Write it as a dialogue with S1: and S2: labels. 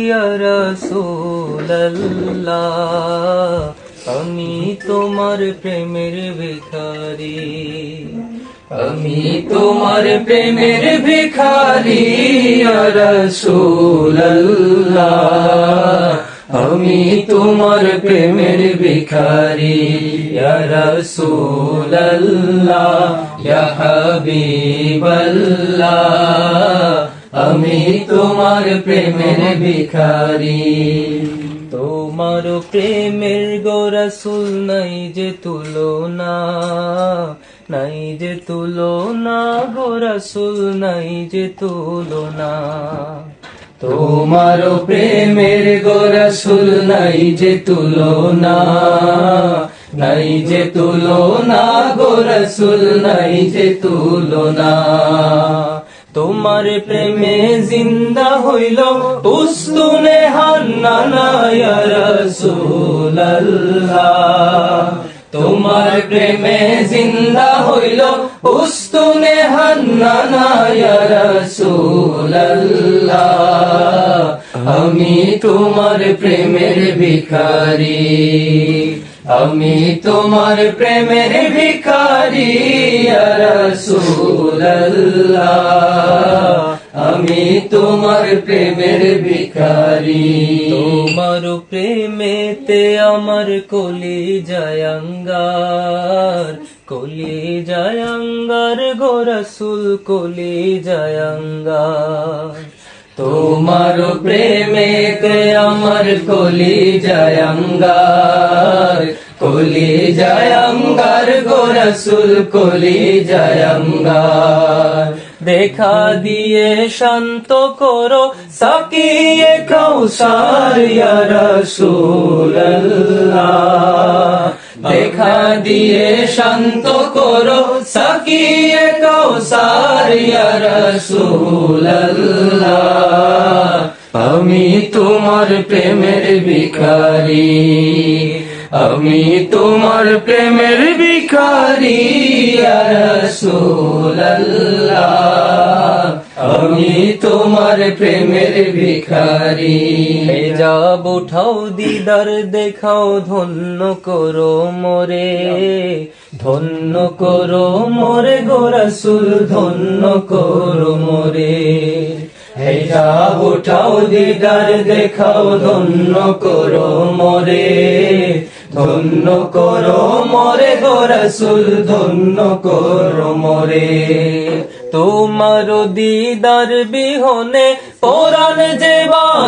S1: ইয়া রাসূলাল্লাহ, আমি তোমার প্রেমের ভিখারি, আমি তোমার প্রেমের ভিখারি ইয়া রাসূলাল্লাহ, আমি তোমার প্রেমের ভিখারি ইয়া রাসূলাল্লাহ, ইয়া হাবিবাল্লাহ, আমি তোমার প্রেমের ভিখারি। তোমার প্রেমের গো রাসূল নাই যে তুলনা, নাই যে তুলনা গো রাসূল, নাই যে তুলনা। তোমার প্রেমের গো রাসূল নাই যে তুলনা, নাই যে তুলনা গো রাসূল, নাই যে তুলনা। তোমার প্রেমে জিন্দা হইল উস্তুনে হান্নানা ইয়া রাসূলাল্লাহ, তোমার প্রেমে জিন্দা হইল উস্তুনে হান্নানা ইয়া রাসূলাল্লাহ, আমি তোমার প্রেমের ভিখারি, আমি তোমার প্রেমের ভিখারি ইয়া রাসূলাল্লাহ, আমি তোমার প্রেমের ভিখারি। তোমার প্রেমেতে আমার কলিজায় আঙ্গার, কলিজায় আঙ্গার গো রাসূল, কলিজায় আঙ্গার। তোমার প্রেমেতে আমার কলিজায় আঙ্গার, কলিজায় আঙ্গার গো রাসূল, কলিজায় আঙ্গার। দেখা দিয়ে শান্ত করো সাকিয়ে কাউসার ইয়া রাসূলাল্লাহ, দেখা দিয়ে শান্ত করো সাকিয়ে কাউসার ইয়া রাসূলাল্লাহ, আমি তোমার প্রেমের ভিখারি, আমি তোমার প্রেমের ভিখারি ইয়া রাসূলাল্লাহ, আমি তোমার প্রেমের ভিখারি। হিজাব উঠাও দিদার দেখাও, ধন্য করো মোরে, ধন্য করো মোরে গো রাসূল, ধন্য করো মোরে। হিজাব উঠাও দিদার দেখাও, ধন্য করো মোরে, ধন্য করো মোরে গো রাসূল, ধন্য করো মোরে। তোমার দিদার বিহনে পরাণ যে